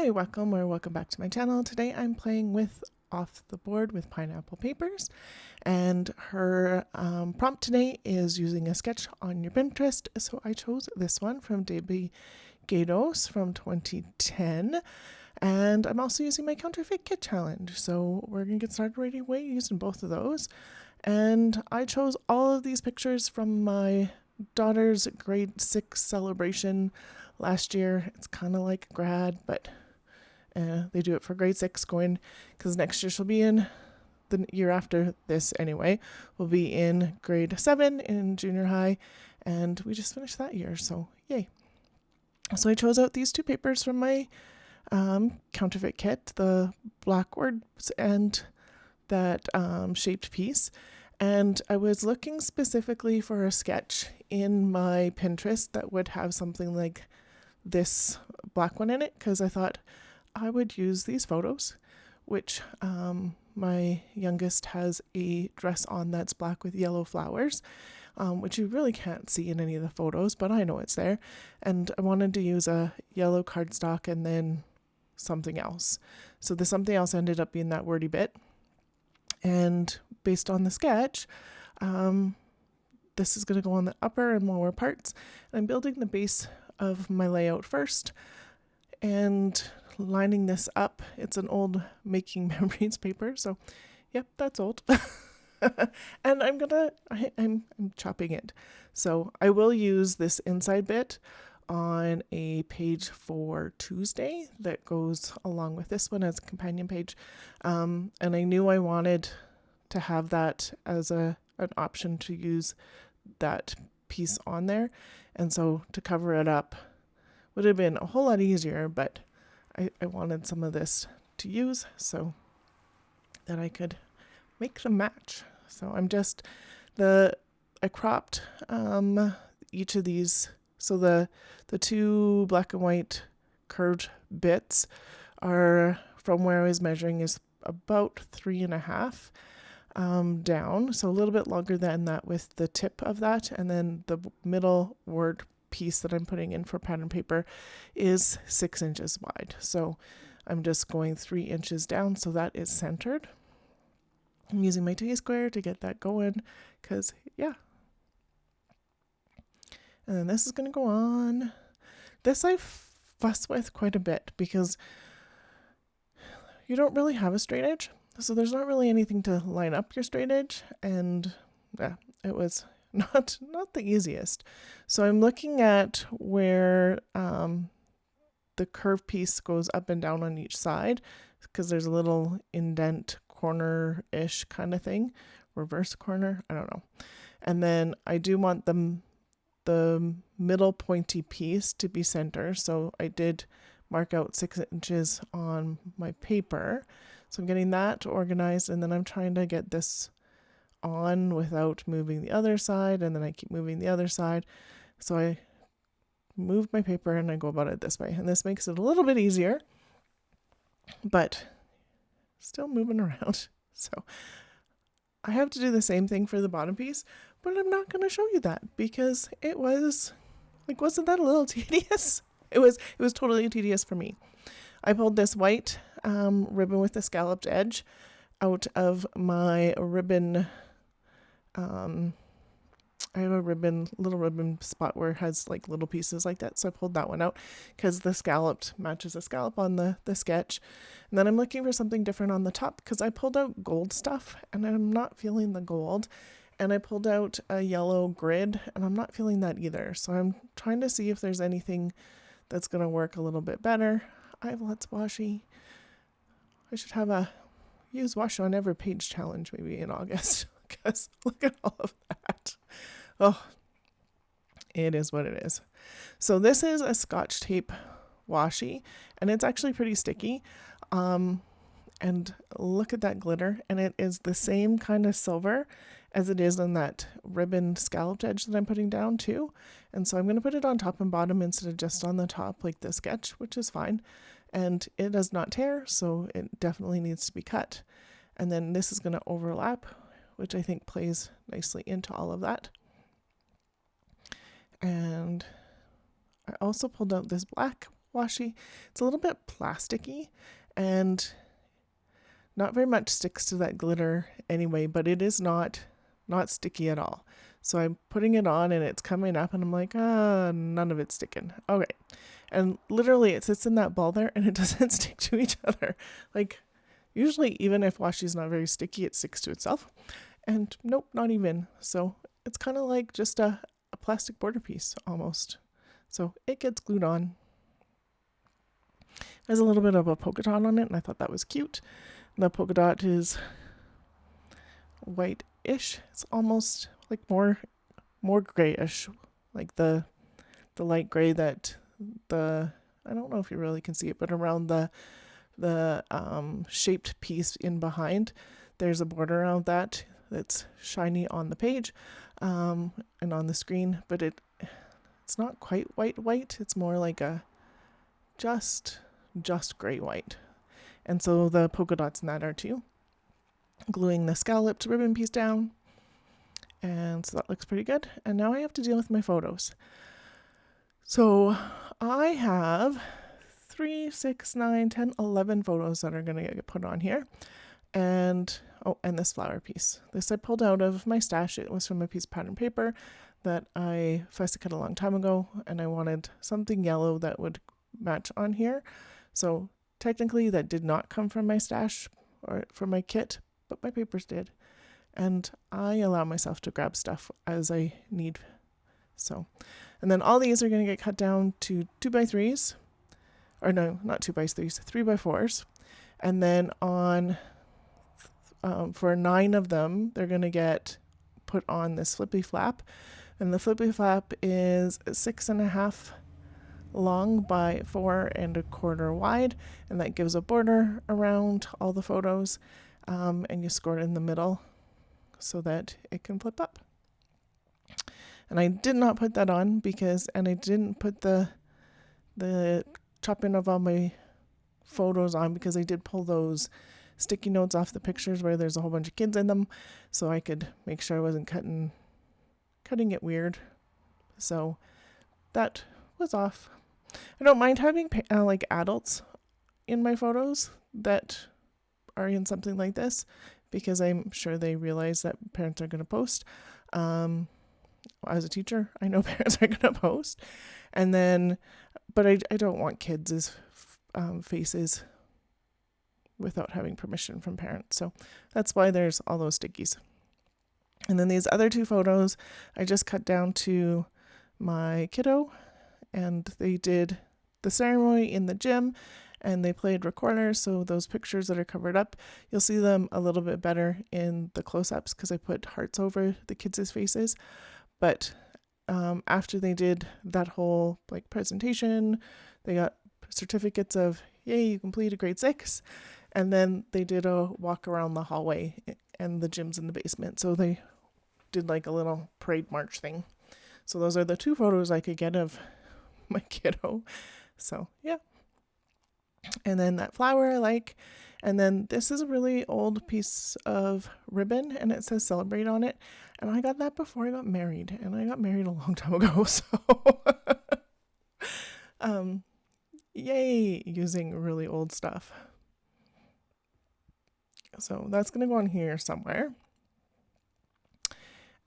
Hi, welcome back to my channel. Today I'm playing with Off the Board with pineapple papers, and her prompt today is using a sketch on your Pinterest. So I chose this one from Debbie Gatos from 2010, and I'm also using my Counterfeit Kit challenge. So we're gonna get started right away using both of those. And I chose all of these pictures from my daughter's grade 6 celebration last year. It's kind of like grad, but they do it for grade 6 going, because next year she'll be in, the year after this anyway, will be in grade 7 in junior high, and we just finished that year, so yay. So I chose out these two papers from my Counterfeit Kit, the black words and that shaped piece. And I was looking specifically for a sketch in my Pinterest that would have something like this black one in it, because I thought I would use these photos, which my youngest has a dress on that's black with yellow flowers, which you really can't see in any of the photos, but I know it's there. And I wanted to use a yellow cardstock and then something else. So the something else ended up being that wordy bit. And based on the sketch, this is going to go on the upper and lower parts. And I'm building the base of my layout first and lining this up. It's an old Making Memories paper, so yep, that's old. And I'm chopping it. So I will use this inside bit on a page for Tuesday that goes along with this one as a companion page. And I knew I wanted to have that as an option to use that piece on there. And so to cover it up would have been a whole lot easier, but I wanted some of this to use so that I could make them match. So I cropped each of these. So the two black and white curved bits are from where I was measuring is about 3.5 down. So a little bit longer than that with the tip of that. And then the middle word piece that I'm putting in for pattern paper is 6 inches wide. So I'm just going 3 inches down so that is centered. I'm using my T-square to get that going because, yeah. And then this is going to go on. This I fuss with quite a bit because you don't really have a straight edge. So there's not really anything to line up your straight edge. And yeah, it was not the easiest. So I'm looking at where the curved piece goes up and down on each side, because there's a little indent corner-ish kind of thing. Reverse corner, I don't know. And then I do want the middle pointy piece to be center. So I did mark out 6 inches on my paper. So I'm getting that organized, and then I'm trying to get this on without moving the other side, and then I keep moving the other side. So I move my paper and I go about it this way, and this makes it a little bit easier, but still moving around. So I have to do the same thing for the bottom piece, but I'm not going to show you that because it was like, wasn't that a little tedious? It was totally tedious for me. I pulled this white ribbon with the scalloped edge out of my ribbon. I have a little ribbon spot where it has like little pieces like that. So I pulled that one out because the scalloped matches the scallop on the sketch. And then I'm looking for something different on the top because I pulled out gold stuff and I'm not feeling the gold. And I pulled out a yellow grid and I'm not feeling that either. So I'm trying to see if there's anything that's going to work a little bit better. I have lots of washi. I should have a use washi on every page challenge maybe in August because look at all of that. Oh, it is what it is. So this is a Scotch tape washi, and it's actually pretty sticky. And look at that glitter, and it is the same kind of silver as it is on that ribbon scalloped edge that I'm putting down too. And so I'm going to put it on top and bottom instead of just on the top like the sketch, which is fine. And it does not tear, so it definitely needs to be cut. And then this is going to overlap, which I think plays nicely into all of that. And I also pulled out this black washi. It's a little bit plasticky and not very much sticks to that glitter anyway, but it is not sticky at all. So I'm putting it on and it's coming up and I'm like, none of it's sticking. Okay. And literally it sits in that ball there and it doesn't stick to each other. Like usually even if washi is not very sticky, it sticks to itself. And nope, not even. So it's kind of like just a plastic border piece almost. So it gets glued on. There's a little bit of a polka dot on it and I thought that was cute. The polka dot is white-ish. It's almost like more grayish, like the light gray that I don't know if you really can see it, but around the shaped piece in behind, there's a border around that's shiny on the page and on the screen, but it's not quite white. It's more like a just gray white. And so the polka dots in that are too. Gluing the scalloped ribbon piece down. And so that looks pretty good. And now I have to deal with my photos. So I have 3, 6, 9, 10, 11 photos that are going to get put on here. And this flower piece. This I pulled out of my stash. It was from a piece of pattern paper that I fussy cut a long time ago. And I wanted something yellow that would match on here. So technically that did not come from my stash or from my kit, but my papers did. And I allow myself to grab stuff as I need. So, and then all these are going to get cut down to 2x3s, or no, not 2x3s, 3x4s. And then for 9 of them, they're going to get put on this flippy flap. And the flippy flap is 6.5 long by 4.25 wide. And that gives a border around all the photos. And you score it in the middle so that it can flip up. And I did not put that on and I didn't put the chopping of all my photos on because I did pull those sticky notes off the pictures where there's a whole bunch of kids in them, so I could make sure I wasn't cutting it weird. So that was off. I don't mind having like adults in my photos that are in something like this because I'm sure they realize that parents are going to post. As a teacher, I know parents are going to post. And then, but I don't want kids' faces without having permission from parents. So that's why there's all those stickies. And then these other 2 photos, I just cut down to my kiddo, and they did the ceremony in the gym and they played recorders. So those pictures that are covered up, you'll see them a little bit better in the close-ups because I put hearts over the kids' faces. But after they did that whole like presentation, they got certificates of, yay, you completed grade 6. And then they did a walk around the hallway and the gym's in the basement. So they did like a little parade march thing. So those are the 2 photos I could get of my kiddo. So yeah. And then that flower I like. And then this is a really old piece of ribbon and it says celebrate on it. And I got that before I got married. And I got married a long time ago. So yay, using really old stuff. So that's going to go on here somewhere.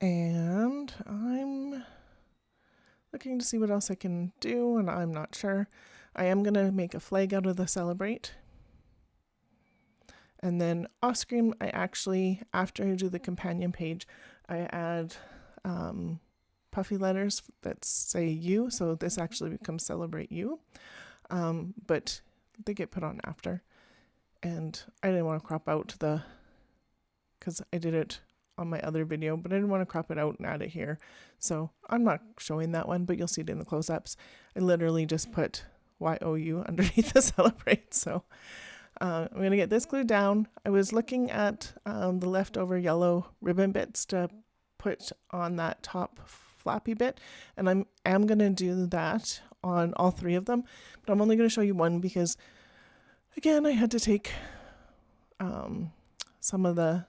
And I'm looking to see what else I can do, and I'm not sure. I am going to make a flag out of the celebrate. And then off screen, I actually, after I do the companion page, I add puffy letters that say you. So this actually becomes celebrate you. But they get put on after. And I didn't want to crop out because I did it on my other video, but I didn't want to crop it out and add it here. So I'm not showing that one, but you'll see it in the close-ups. I literally just put YOU underneath the celebrate. So I'm going to get this glued down. I was looking at the leftover yellow ribbon bits to put on that top flappy bit, and I am going to do that on all 3 of them, but I'm only going to show you one because, again, I had to take some of the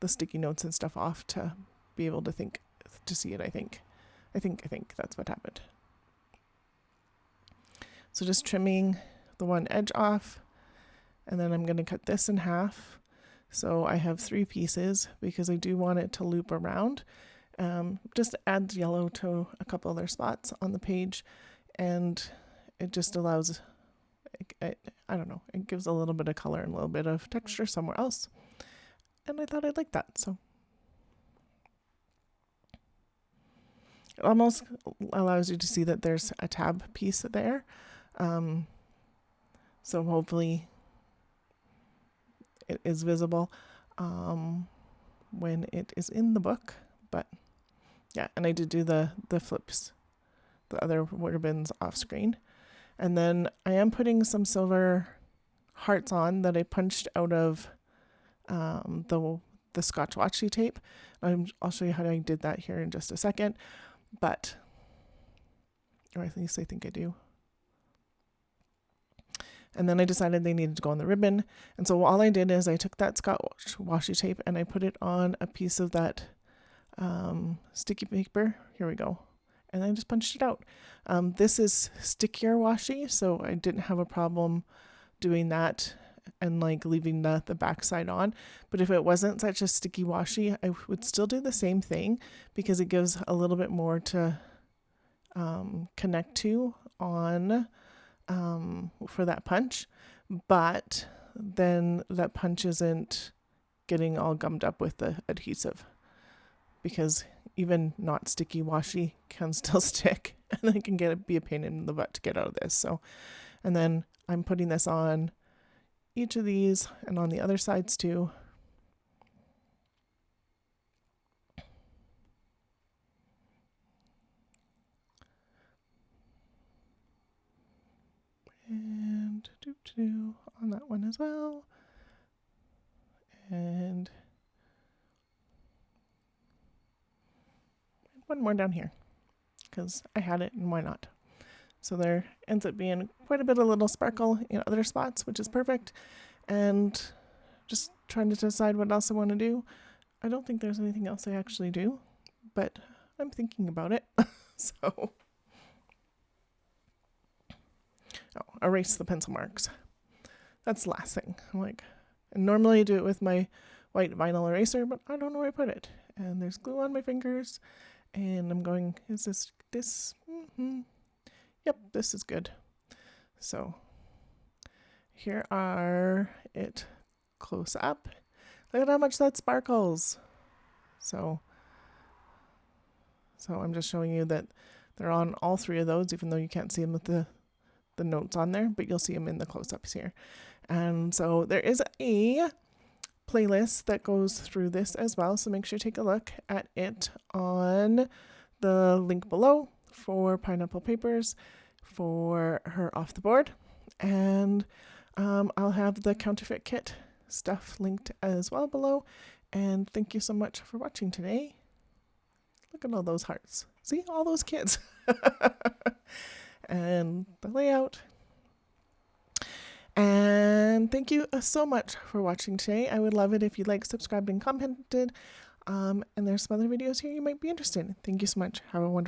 sticky notes and stuff off to be able to see it. I think that's what happened. So just trimming the one edge off, and then I'm going to cut this in half. So I have 3 pieces because I do want it to loop around. Just add yellow to a couple other spots on the page, and it just allows, I don't know, it gives a little bit of color and a little bit of texture somewhere else. And I thought I'd like that, so. It almost allows you to see that there's a tab piece there. So hopefully it is visible when it is in the book. But yeah, and I did do the flips, the other ribbons off screen. And then I am putting some silver hearts on that I punched out of the Scotch washi tape. I'll show you how I did that here in just a second. But, or at least I think I do. And then I decided they needed to go on the ribbon. And so all I did is I took that Scotch washi tape and I put it on a piece of that sticky paper. Here we go. And I just punched it out. This is stickier washi, so I didn't have a problem doing that and like leaving the backside on. But if it wasn't such a sticky washi, I would still do the same thing because it gives a little bit more to connect to on for that punch. But then that punch isn't getting all gummed up with the adhesive, because even not sticky washi can still stick, and it can be a pain in the butt to get out of this. So, and then I'm putting this on each of these and on the other sides too. And on that one as well. And one more down here because I had it, and why not? So there ends up being quite a bit of little sparkle in other spots, which is perfect. And just trying to decide what else I want to do. I don't think there's anything else I actually do, but I'm thinking about it. So, erase the pencil marks. That's the last thing. I'm like, and normally I do it with my white vinyl eraser, but I don't know where I put it. And there's glue on my fingers, and I'm going, is this? Yep, this is good. So here are it close up. Look at how much that sparkles. So I'm just showing you that they're on all 3 of those, even though you can't see them with the notes on there, but you'll see them in the close-ups here. And so there is a playlist that goes through this as well, so make sure you take a look at it on the link below for Pineapple Papers for her off the board. And I'll have the Counterfeit Kit stuff linked as well below. And thank you so much for watching today. Look at all those hearts. See, all those kids. And the layout. And thank you so much for watching today. I would love it if you liked, subscribed, and commented. And there's some other videos here you might be interested in. Thank you so much. Have a wonderful